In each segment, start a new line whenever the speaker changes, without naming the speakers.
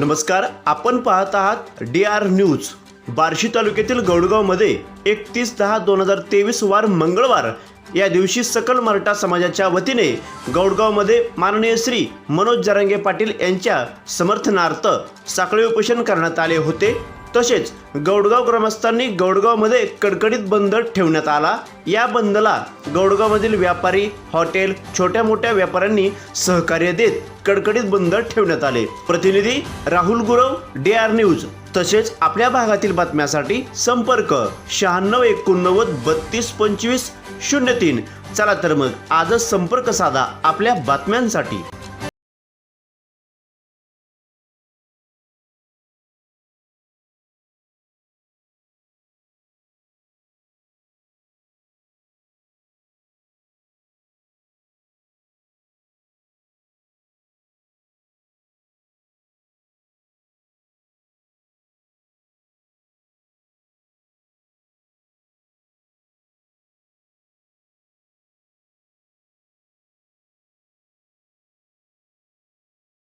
नमस्कार, आपण पाहत आहात DR न्यूज। बार्शी तालुक्यातील गौडगावमध्ये 31/10/2023 वार मंगळवार या दिवशी सकल मराठा समाजाच्या वतीने गौडगावमध्ये माननीय श्री मनोज जरांगे पाटील यांच्या समर्थनार्थ साखळी उपोषण करण्यात आले होते। तसेच गौडगाव ग्रामस्थांनी गौडगावमध्ये कडकडीत बंद ठेवण्यात आला। या बंदला गौडगावमधील व्यापारी, हॉटेल, छोट्या मोठ्या व्यापाऱ्यांनी सहकार्य देत कडकडीत बंद ठेवण्यात आले। प्रतिनिधी राहुल गुरव, DR न्यूज। तसेच आपल्या भागातील बातम्यांसाठी संपर्क 9689322503। चला तर मग आजच संपर्क साधा आपल्या बातम्यांसाठी।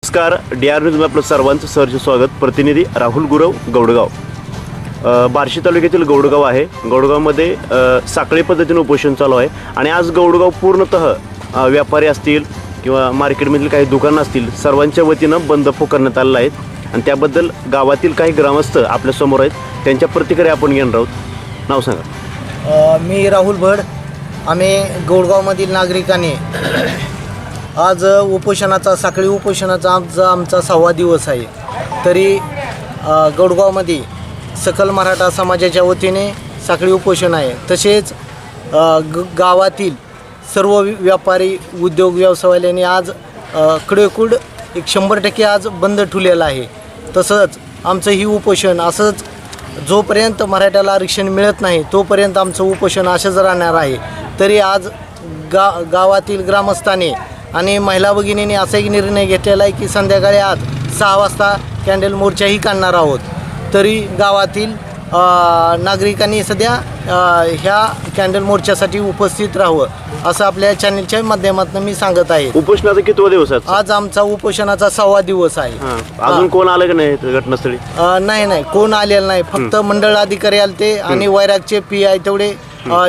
नमस्कार, DR न्यूज में आपलं सर्वांचं सहर्ष स्वागत। प्रतिनिधी राहुल गुरव, गौडगाव। बार्शी तालुक्यातील गौडगाव आहे। गौडगावमध्ये साखळी पद्धतीने उपोषण चालू आहे आणि आज गौडगाव पूर्णतः व्यापारी असतील किंवा मार्केटमधील काही दुकानं असतील सर्वांच्या वतीनं बंद पुकारण्यात आलेला आहे आणि त्याबद्दल गावातील काही ग्रामस्थ आपल्या समोर आहेत, त्यांच्या प्रतिक्रिया आपण घेणार आहोत। नाव सांगा।
मी राहुल भड। आम्ही गौडगावमधील नागरिकांनी आज उपोषणाचा साखळी उपोषणाचा आमचा 6वा दिवस आहे। तरी गौडगावमध्ये सकल मराठा समाजाच्या वतीने साखळी उपोषण आहे। तसेच गावातील सर्व व्यापारी, उद्योग व्यवसायवाल्यांनी आज कडेकूड 100% आज बंद ठेवलेला आहे। तसंच आमचं ही उपोषण असंच जोपर्यंत मराठ्याला आरक्षण मिळत नाही तोपर्यंत आमचं उपोषण असंच राहणार आहे। तरी आज गावातील ग्रामस्थांनी आणि महिला भगिनींनी असा एक निर्णय घेतलेला आहे की संध्याकाळी आज 6 वाजता कॅन्डल मोर्चाही काढणार आहोत। तरी गावातील नागरिकांनी सध्या ह्या कॅन्डल मोर्चासाठी उपस्थित राहावं असं आपल्या चॅनलच्या माध्यमातून मी सांगत आहे।
उपोषणाचा कितवा दिवस आहे?
आज आमचा उपोषणाचा 6वा दिवस आहे।
अजून कोण आलं की नाही घटनास्थळी?
नाही, कोण आलेलं नाही। फक्त मंडळ अधिकारी आलते आणि वैरागचे PI तेवढे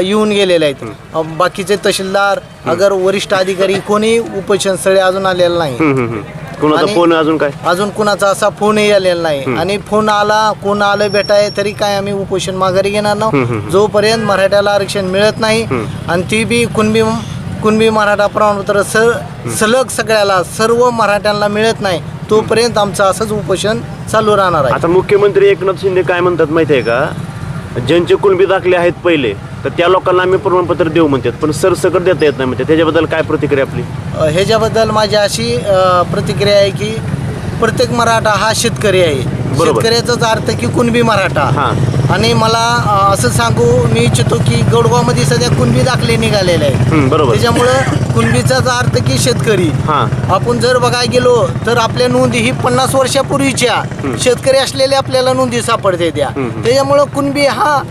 येऊन गेलेले आहेत। बाकीचे तहसीलदार अगर वरिष्ठ अधिकारी कोणी उपोषण स्थळी अजून आलेलं नाही।
कोणाचा फोन
अजून कुणाचा असा फोनही आलेला नाही आणि फोन आला, कोण आलं भेटाय तरी काय आम्ही उपोषण माघारी घेणार नाही जोपर्यंत मराठ्याला आरक्षण मिळत नाही आणि ती बी कुणबी मराठा प्रमाणपत्र सलग सगळ्याला सर्व मराठ्यांना मिळत नाही तोपर्यंत आमचं असंच उपोषण चालू राहणार आहे।
आता मुख्यमंत्री एकनाथ शिंदे काय म्हणतात माहिती आहे का? ज्यांचे कुणबी दाखले आहेत पहिले तर त्या लोकांना आम्ही प्रमाणपत्र देऊ म्हणतात, पण सरसकट देता येत नाही म्हणतात। त्याच्याबद्दल काय प्रतिक्रिया आपली?
ह्याच्याबद्दल माझी अशी प्रतिक्रिया आहे की प्रत्येक मराठा हा शेतकरी आहे। शेतकऱ्याचाच अर्थ की कुणबी मराठा। आणि मला असं सांगू मी इच्छितो की गौडगावमध्ये सध्या कुणबी दाखले निघालेले आहेत। त्याच्यामुळं कुणबीचाच अर्थ की शेतकरी। आपण जर बघायला गेलो तर आपल्या नोंदी ही 50 वर्षापूर्वीच्या शेतकरी असलेल्या आपल्याला नोंदी सापडते त्या। त्याच्यामुळं कुणबी हा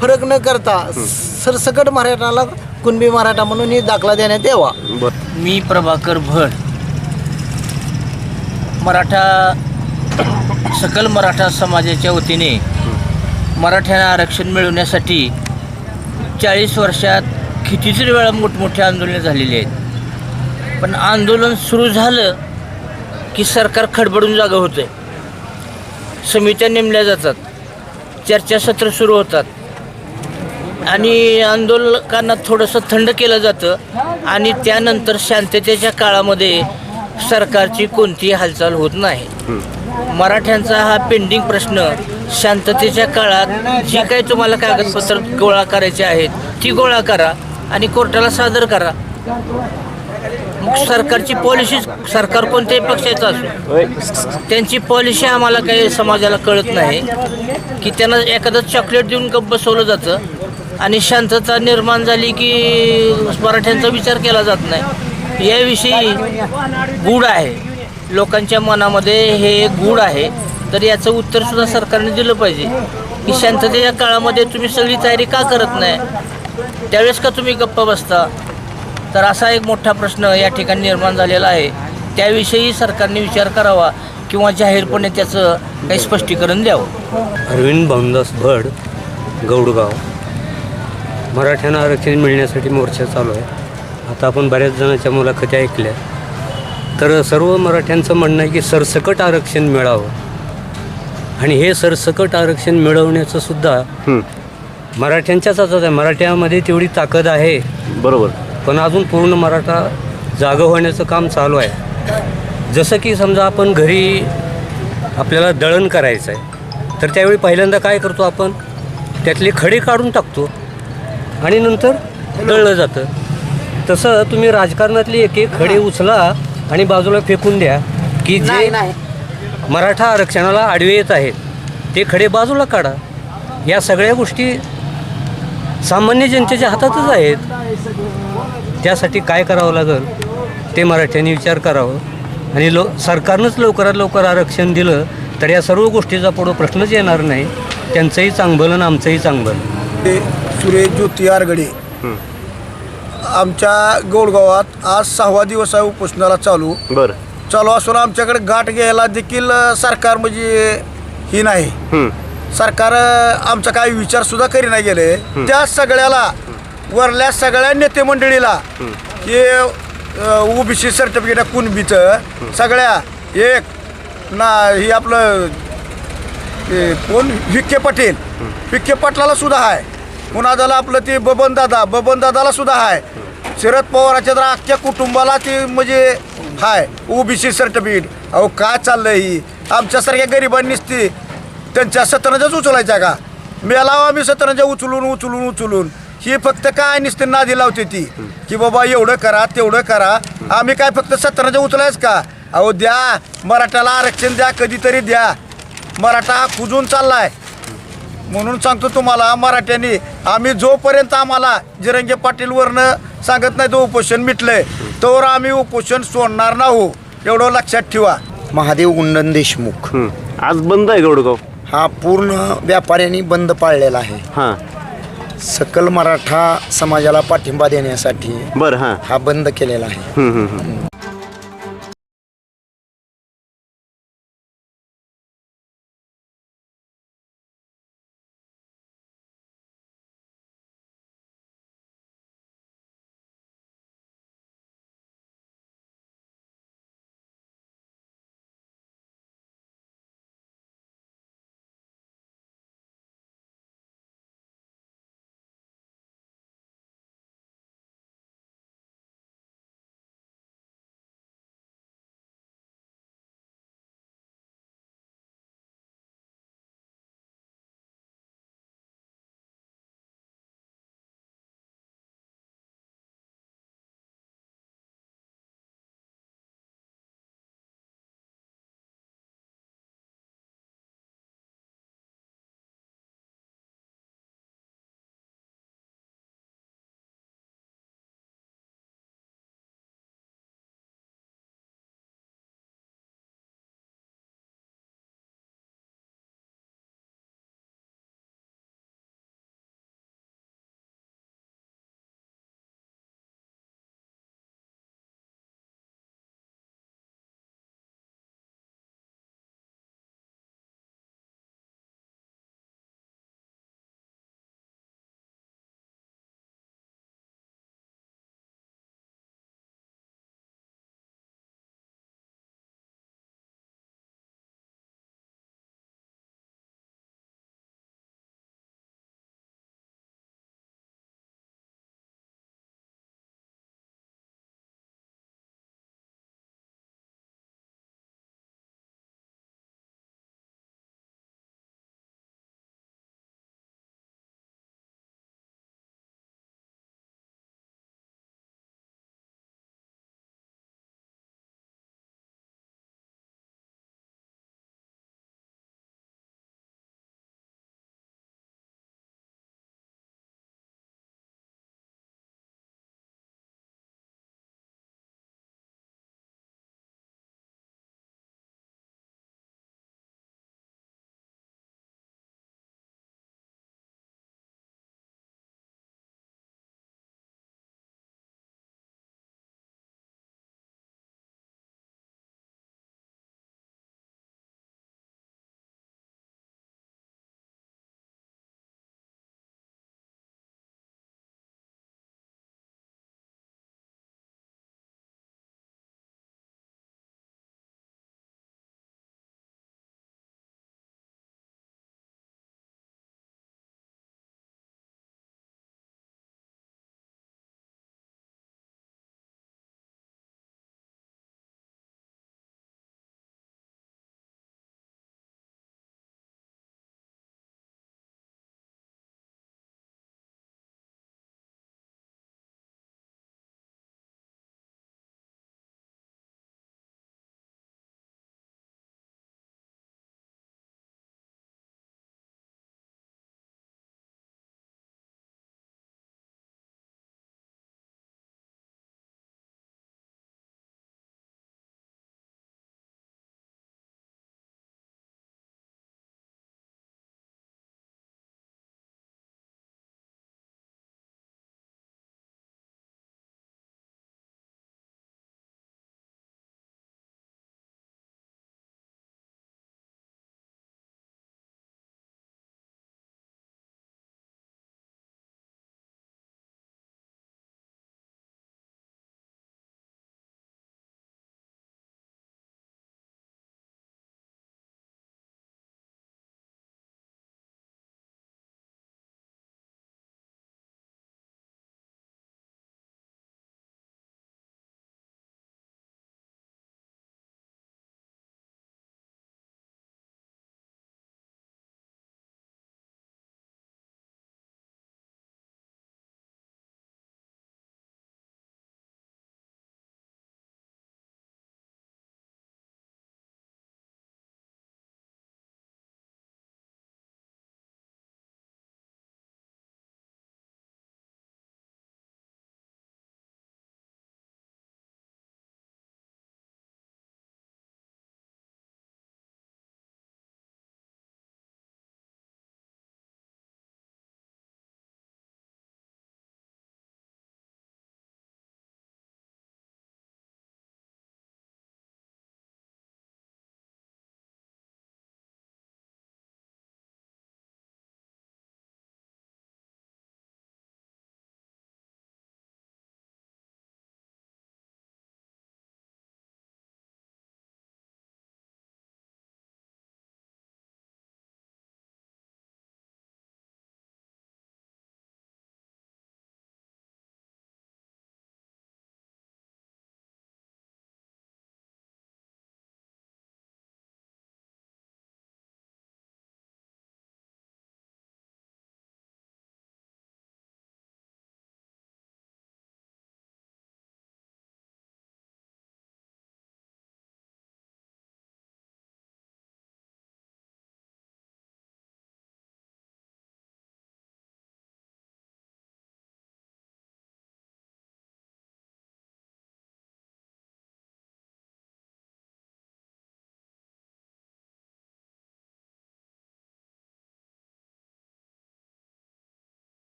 फरक न करता सरसकट मराठाला कुणबी मराठा म्हणून ही दाखला देण्यात यावा।
मी प्रभाकर भड, सकल मराठा समाजाच्या वतीने मराठ्यांना आरक्षण मिळवण्यासाठी 40 वर्षात कितीतरी वेळा मोठमोठे आंदोलनं झालेली आहेत, पण आंदोलन सुरू झालं की सरकार खडबडून जागं होतं। समित्या नेमल्या जातात, चर्चासत्र सुरू होतात आणि आंदोलकांना थोडंसं थंड केलं जातं आणि त्यानंतर शांततेच्या काळामध्ये सरकारची कोणतीही हालचाल होत नाही। मराठ्यांचा हा पेंडिंग प्रश्न शांततेच्या काळात जी काही तुम्हाला कागदपत्र गोळा करायची आहेत ती गोळा करा आणि कोर्टाला सादर करा। मग सरकारची पॉलिसी, सरकार कोणत्याही पक्षाचं असो, त्यांची पॉलिसी आम्हाला काही समाजाला कळत नाही की त्यांना एखादं चॉकलेट देऊन गप्प बसवलं जातं आणि शांतता निर्माण झाली की मराठ्यांचा विचार केला जात नाही। याविषयी गूढ आहे, लोकांच्या मनामध्ये हे गूढ आहे। तर याचं उत्तरसुद्धा सरकारने दिलं पाहिजे की शांततेच्या काळामध्ये तुम्ही सगळी तयारी का करत नाही, त्यावेळेस का तुम्ही गप्प बसता। तर असा एक मोठा प्रश्न या ठिकाणी निर्माण झालेला आहे। त्याविषयी सरकारने विचार करावा किंवा जाहीरपणे त्याचं काही स्पष्टीकरण द्यावं.
अरविंद भाऊदास भड, गौडगाव. मराठ्यांना आरक्षण मिळण्यासाठी मोर्चा चालू आहे. आता आपण बऱ्याच जणांच्या मुलाखती ऐकल्या. तर सर्व मराठ्यांचं म्हणणं आहे की सरसकट आरक्षण मिळावं आणि हे सरसकट आरक्षण मिळवण्याचं सुद्धा मराठ्यांच्याच हातात आहे. मराठ्यामध्ये तेवढी ताकद आहे
बरोबर,
पण अजून पूर्ण मराठा जागं होण्याचं काम चालू आहे. जसं की समजा आपण घरी आपल्याला दळण करायचं आहे तर त्यावेळी पहिल्यांदा काय करतो आपण, त्यातले खडे काढून टाकतो आणि नंतर दळलं जातं. तसं तुम्ही राजकारणातले एक एक खडे उचला आणि बाजूला फेकून द्या की जे मराठा आरक्षणाला आडवे येत आहेत ते खडे बाजूला काढा. या सगळ्या गोष्टी सामान्य जनतेच्या हातातच आहेत. त्यासाठी काय करावं लागेल ते मराठ्यांनी विचार करावं आणि सरकारनंच लवकरात लवकर आरक्षण दिलं तर या सर्व गोष्टीचा पुढं प्रश्नच येणार नाही. त्यांचंही चांगलं आणि आमचंही चांगलं.
ते सुरेश ज्योती आरगडे. आमच्या गौडगावात आज 6वा दिवस आहे उपोषणाला चालू असून आमच्याकडे गाठ घ्यायला देखील सरकार म्हणजे ही नाही. सरकार आमचा काही विचार सुद्धा करी नाही गेले. त्या सगळ्याला वरल्या सगळ्या नेते मंडळीला हे ओबीसी सर्टिफिकेट कुणबीचं सगळ्या एक ना ही आपलं कोण विखे पाटलाला सुद्धा आहे. पुन्हा झालं आपलं ते बबन दादाला सुद्धा आहे. शरद पवाराच्या तर अख्ख्या कुटुंबाला ते म्हणजे हाय ओबीसी सर्टिफिकेट. अहो काय चाललंय ही आमच्यासारख्या गरिबांनीच ती त्यांच्या सतरंजाच उचलायच्या का मेलावा आम्ही सतरंजा उचलून ही फक्त काय नुसते नादी लावते ती की बाबा एवढं करा तेवढं करा. आम्ही काय फक्त सतरंजा उचलायच का. अहो द्या मराठ्याला आरक्षण द्या, कधीतरी द्या. मराठा हा कुजून चाललाय. म्हणून सांगतो तुम्हाला मराठ्यांनी आम्ही जोपर्यंत आम्हाला जिरंगे पाटीलवरनं सांगत नाही तो उपोषण मिटलंय तोवर आम्ही उपोषण सोडणार नाहू एवढं लक्षात ठेवा.
महादेव गुंडन देशमुख.
आज बंद आहे गौडगाव.
हा पूर्ण व्यापाऱ्यांनी बंद पाळलेला आहे.
हां
सकल मराठा समाजाला पाठिंबा देण्यासाठी
बरं, हां
हा बंद केलेला आहे.